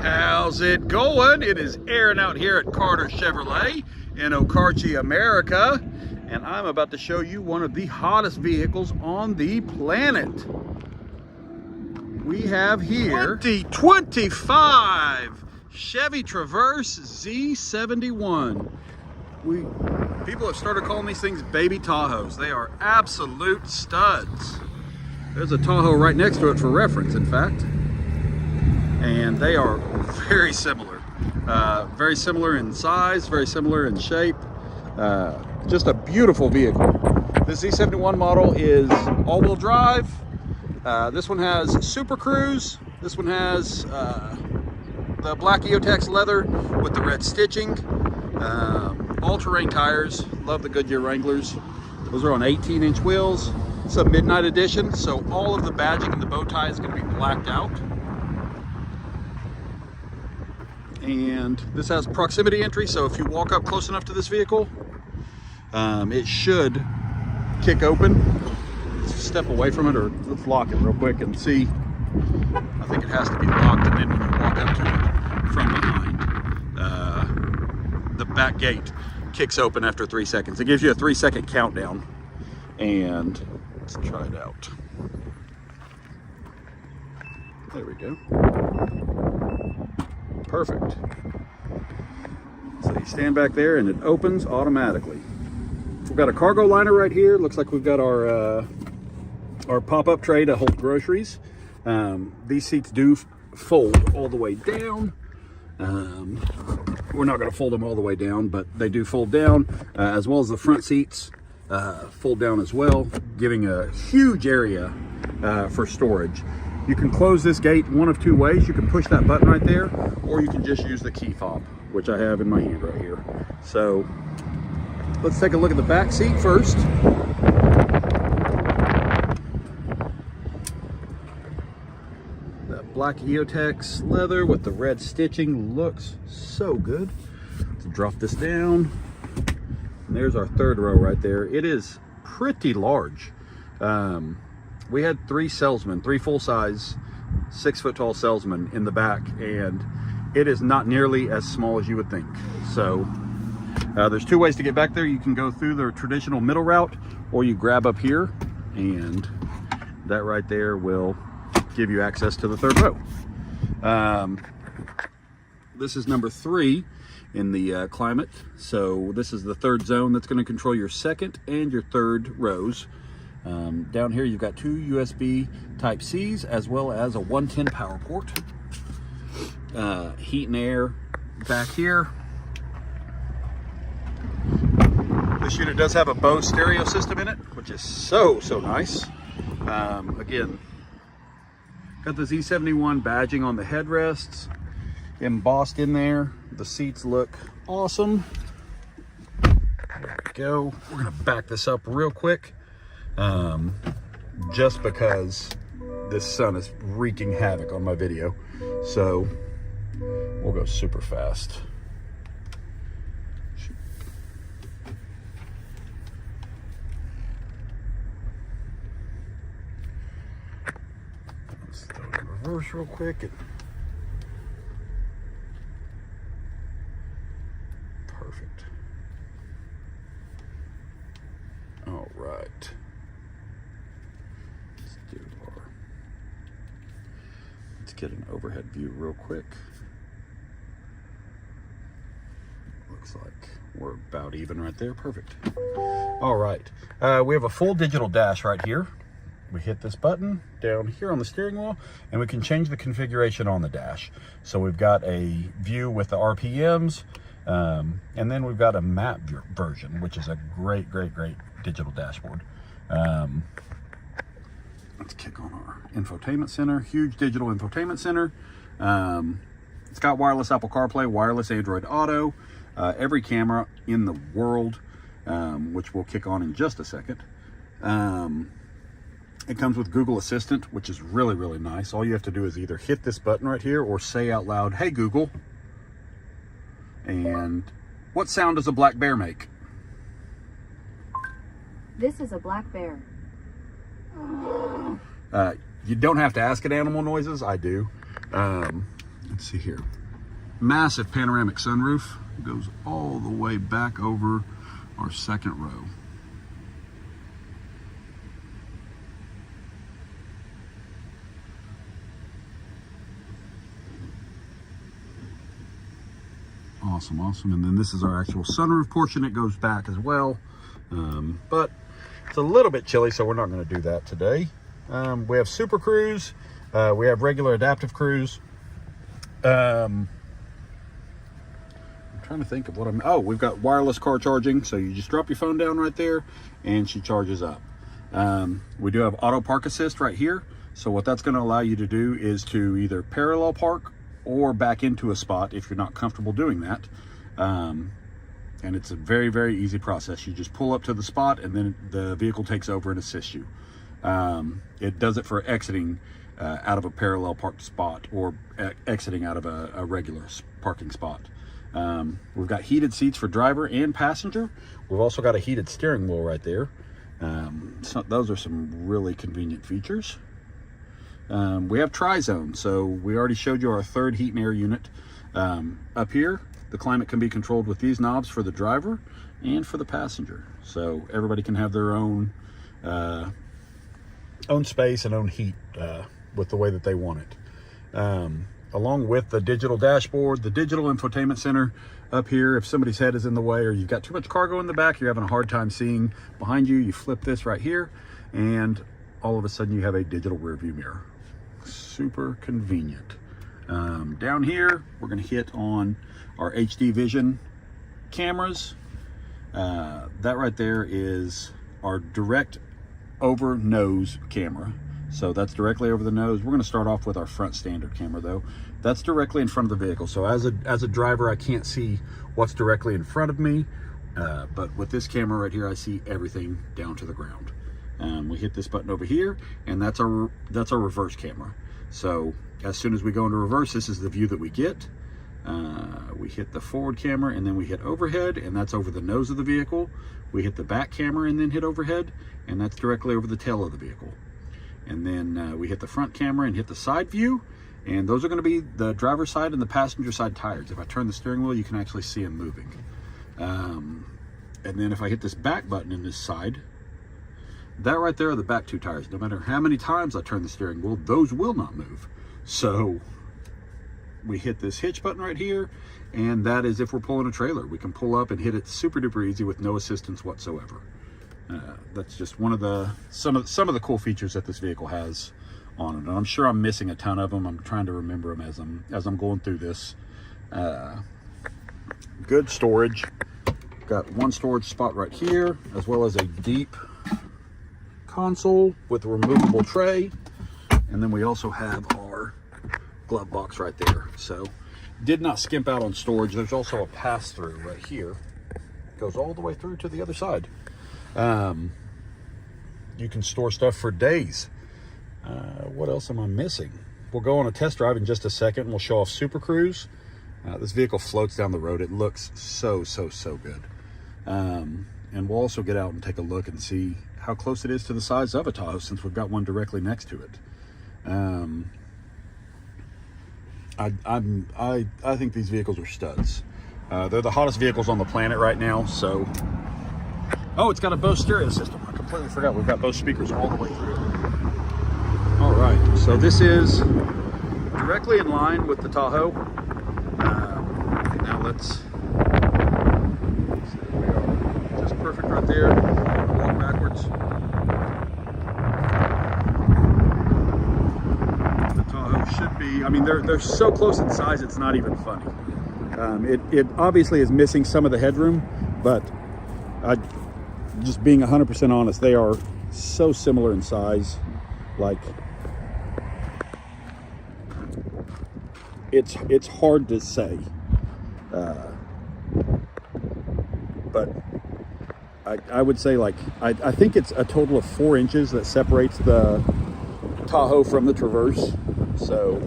How's it going? It is Aaron out here at Carter Chevrolet in Okarche, America, and I'm about to show you one of the hottest vehicles on the planet. We have here 2025 Chevy Traverse Z71. People have started calling these things baby Tahoes. They are absolute studs. There's a Tahoe right next to it for reference, in fact. And they are very similar in size, very similar in shape. Just a beautiful vehicle. This Z71 model is all-wheel drive. This one has Super Cruise. This one has the black EOTech leather with the red stitching. All-terrain tires. Love the Goodyear Wranglers. Those are on 18-inch wheels. It's a midnight edition, so all of the badging and the bow tie is going to be blacked out. And this has proximity entry, so if you walk up close enough to this vehicle, it should kick open. Let's step away from it, or let's lock it real quick and see. I think it has to be locked, and then when you walk up to it from behind, the back gate kicks open after 3 seconds. It gives you a 3-second countdown, and let's try it out. There we go. Perfect. So you stand back there and it opens automatically. We've got a cargo liner right here. Looks like we've got our pop-up tray to hold groceries. These seats do fold all the way down. We're not going to fold them all the way down, but they do fold down, as well as the front seats fold down as well, giving a huge area for storage. You can close this gate one of two ways. You can push that button right there, or you can just use the key fob, which I have in my hand right here. So let's take a look at the back seat first. That black EOTech leather with the red stitching looks so good. Let's drop this down. And there's our third row right there. It is pretty large. We had three full-size, 6-foot-tall salesmen in the back, and it is not nearly as small as you would think. So there's two ways to get back there. You can go through the traditional middle route, or you grab up here, and that right there will give you access to the third row. This is number 3 in the climate. So this is the third zone that's going to control your second and your third rows. Down here you've got 2 USB Type-Cs as well as a 110 power port. Heat and air back here. This unit does have a Bose stereo system in it, which is so nice. Again, got the Z71 badging on the headrests, embossed in there. The seats look awesome. There we go. We're gonna back this up real quick. Just because this sun is wreaking havoc on my video, so we'll go super fast. Let's throw it in reverse real quick. Perfect. All right. Let's get an overhead view real quick. Looks like we're about even right there. Perfect. All right. We have a full digital dash right here. We hit this button down here on the steering wheel, and we can change the configuration on the dash. So we've got a view with the RPMs, and then we've got a map version, which is a great digital dashboard. Let's kick on our infotainment center. Huge digital infotainment center. It's got wireless Apple CarPlay, wireless Android Auto, every camera in the world, which we'll kick on in just a second. It comes with Google Assistant, which is really nice. All you have to do is either hit this button right here or say out loud, "Hey Google." And what sound does a black bear make? This is a black bear. You don't have to ask it animal noises. I do. let's see here. Massive panoramic sunroof. Goes all the way back over our second row. Awesome, awesome. And then this is our actual sunroof portion. It goes back as well. But it's a little bit chilly, so we're not going to do that today. We have Super Cruise. We have regular adaptive cruise. I'm trying to think of what oh, we've got wireless car charging. So you just drop your phone down right there and she charges up. We do have auto park assist right here. So what that's going to allow you to do is to either parallel park or back into a spot if you're not comfortable doing that. And it's a very, very easy process. You just pull up to the spot and then the vehicle takes over and assists you. It does it for exiting out of a parallel parked spot or exiting out of a regular parking spot. We've got heated seats for driver and passenger. We've also got a heated steering wheel right there. So those are some really convenient features. We have tri-zone, so we already showed you our third heat and air unit. Up here, the climate can be controlled with these knobs for the driver and for the passenger. So everybody can have their own space and own heat with the way that they want it. Along with the digital dashboard, the digital infotainment center up here. If somebody's head is in the way or you've got too much cargo in the back, you're having a hard time seeing behind you, you flip this right here and all of a sudden you have a digital rear view mirror. Super convenient. Down here, we're going to hit on our HD vision cameras. That right there is our direct over nose camera. So that's directly over the nose. We're going to start off with our front standard camera though. That's directly in front of the vehicle. So as a driver, I can't see what's directly in front of me. But with this camera right here, I see everything down to the ground. We hit this button over here and that's our reverse camera. So as soon as we go into reverse, this is the view that we get. We hit the forward camera and then we hit overhead, and that's over the nose of the vehicle. We hit the back camera and then hit overhead, and that's directly over the tail of the vehicle. And then we hit the front camera and hit the side view, and those are going to be the driver's side and the passenger side tires. If I turn the steering wheel, you can actually see them moving. And then if I hit this back button in this side, that right there are the back two tires. No matter how many times I turn the steering wheel, those will not move. So we hit this hitch button right here, and that is if we're pulling a trailer. We can pull up and hit it super duper easy with no assistance whatsoever. That's just one of the some of the cool features that this vehicle has on it. And I'm sure I'm missing a ton of them. I'm trying to remember them as I'm going through this. Good storage. Got one storage spot right here, as well as a deep console with a removable tray. And then we also have our glove box right there. So did not skimp out on storage. There's also a pass-through right here. Goes all the way through to the other side. You can store stuff for days. What else am I missing? We'll go on a test drive in just a second and we'll show off Super Cruise. This vehicle floats down the road. It looks so good. And we'll also get out and take a look and see how close it is to the size of a Tahoe, since we've got one directly next to it. I think these vehicles are studs. They're the hottest vehicles on the planet right now. So, oh, it's got a Bose stereo system. I completely forgot we've got Bose speakers all the way through. All right, so this is directly in line with the Tahoe. Now let's see, we are just perfect right there. Walk backwards. The Tahoe should be, I mean, they're so close in size, it's not even funny. It obviously is missing some of the headroom, but just being 100% honest, they are so similar in size. Like, it's hard to say, but I would say, like, I think it's a total of 4 inches that separates the Tahoe from the Traverse. So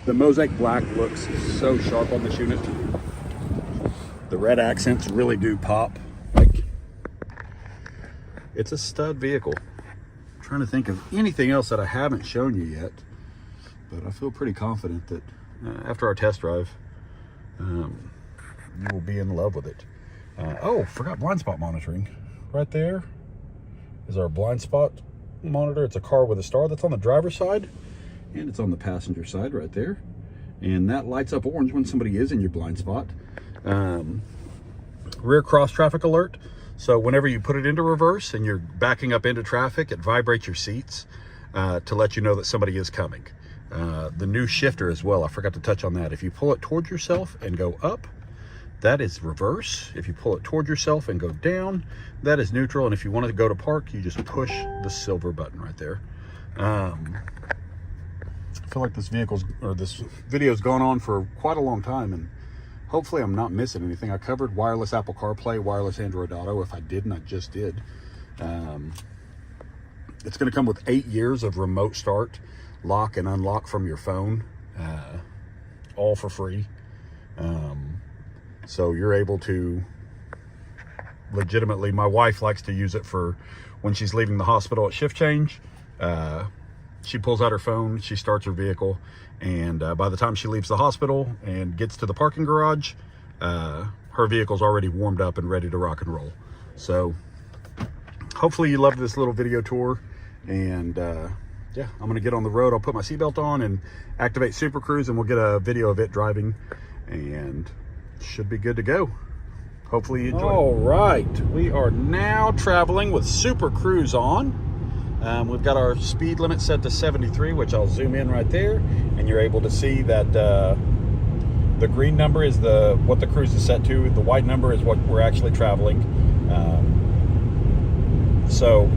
the mosaic black looks so sharp on this unit. The red accents really do pop. Like, it's a stud vehicle. I'm trying to think of anything else that I haven't shown you yet. but I feel pretty confident that after our test drive, you will be in love with it. Oh, forgot blind spot monitoring. Right there is our blind spot monitor. It's a car with a star. That's on the driver's side, and it's on the passenger side right there. And that lights up orange when somebody is in your blind spot. Rear cross traffic alert. So whenever you put it into reverse and you're backing up into traffic, it vibrates your seats to let you know that somebody is coming. The new shifter as well, I forgot to touch on that. If you pull it towards yourself and go up, that is reverse. If you pull it toward yourself and go down, that is neutral. And if you want to go to park, you just push the silver button right there. I feel like this video's gone on for quite a long time, and hopefully I'm not missing anything. I covered wireless Apple CarPlay, wireless Android Auto. If I didn't, I just did. It's going to come with 8 years of remote start, lock and unlock from your phone, all for free. So you're able to legitimately, my wife likes to use it for when she's leaving the hospital at shift change. She pulls out her phone, she starts her vehicle, and by the time she leaves the hospital and gets to the parking garage, her vehicle's already warmed up and ready to rock and roll. So hopefully you loved this little video tour, and yeah, I'm gonna get on the road. I'll put my seatbelt on and activate Super Cruise, and we'll get a video of it driving, and should be good to go. Hopefully you enjoy. All right, we are now traveling with Super Cruise on. We've got our speed limit set to 73, which I'll zoom in right there, and you're able to see that the green number is what the cruise is set to. The white number is what we're actually traveling. So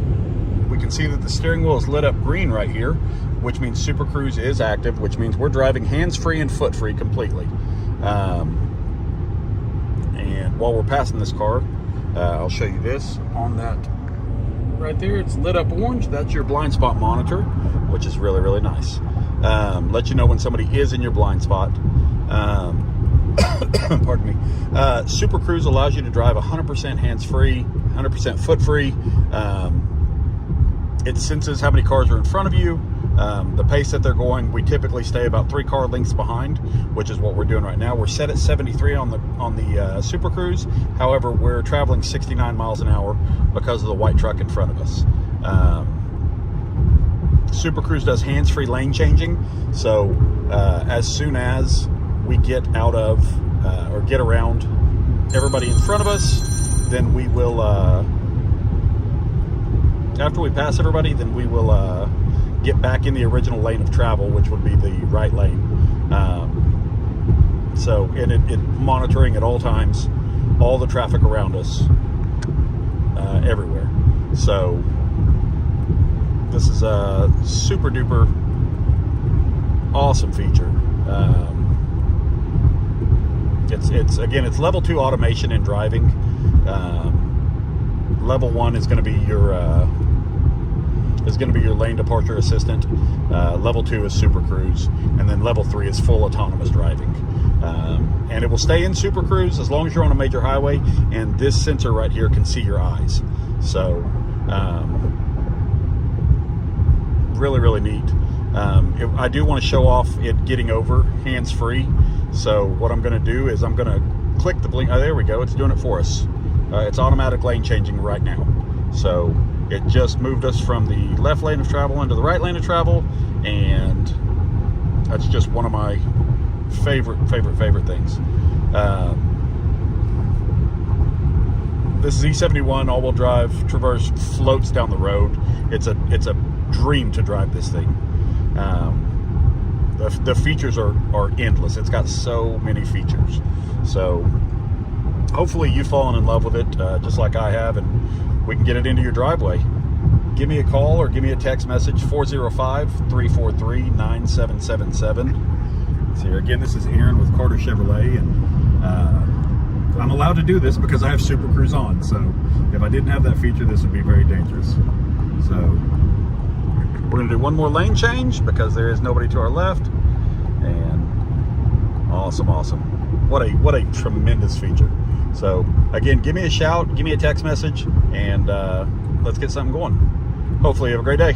we can see that the steering wheel is lit up green right here, which means Super Cruise is active, which means we're driving hands-free and foot-free completely. And while we're passing this car, I'll show you this on that right there. It's lit up orange. That's your blind spot monitor, which is really, really nice. Let you know when somebody is in your blind spot. Pardon me. Super Cruise allows you to drive 100% hands-free, 100% foot-free. It senses how many cars are in front of you, the pace that they're going. We typically stay about 3 car lengths behind, which is what we're doing right now. We're set at 73 on the Super Cruise. However, we're traveling 69 miles an hour because of the white truck in front of us. Super Cruise does hands-free lane changing. So as soon as we get out of or get around everybody in front of us, then we will, after we pass everybody, then we will get back in the original lane of travel, which would be the right lane. So, and it monitoring at all times, all the traffic around us, everywhere. So this is a super duper awesome feature. It's level 2 automation in driving. Level 1 is going to be your lane departure assistant. Level 2 is Super Cruise, and then level 3 is full autonomous driving. And it will stay in Super Cruise as long as you're on a major highway, and this sensor right here can see your eyes. So really, really neat. I do want to show off it getting over hands-free. So what I'm going to do is I'm going to click the blink. Oh, there we go. It's doing it for us. It's automatic lane changing right now. So it just moved us from the left lane of travel into the right lane of travel, and that's just one of my favorite things. This Z71 all-wheel drive Traverse floats down the road. It's a dream to drive this thing. The features are endless. It's got so many features. So hopefully you've fallen in love with it, just like I have, and we can get it into your driveway. Give me a call or give me a text message, 405-343-9777. So here again, this is Aaron with Carter Chevrolet, and I'm allowed to do this because I have Super Cruise on. So if I didn't have that feature, this would be very dangerous. So we're going to do one more lane change because there is nobody to our left. And awesome. What a tremendous feature. So again, give me a shout, give me a text message, and let's get something going. Hopefully you have a great day.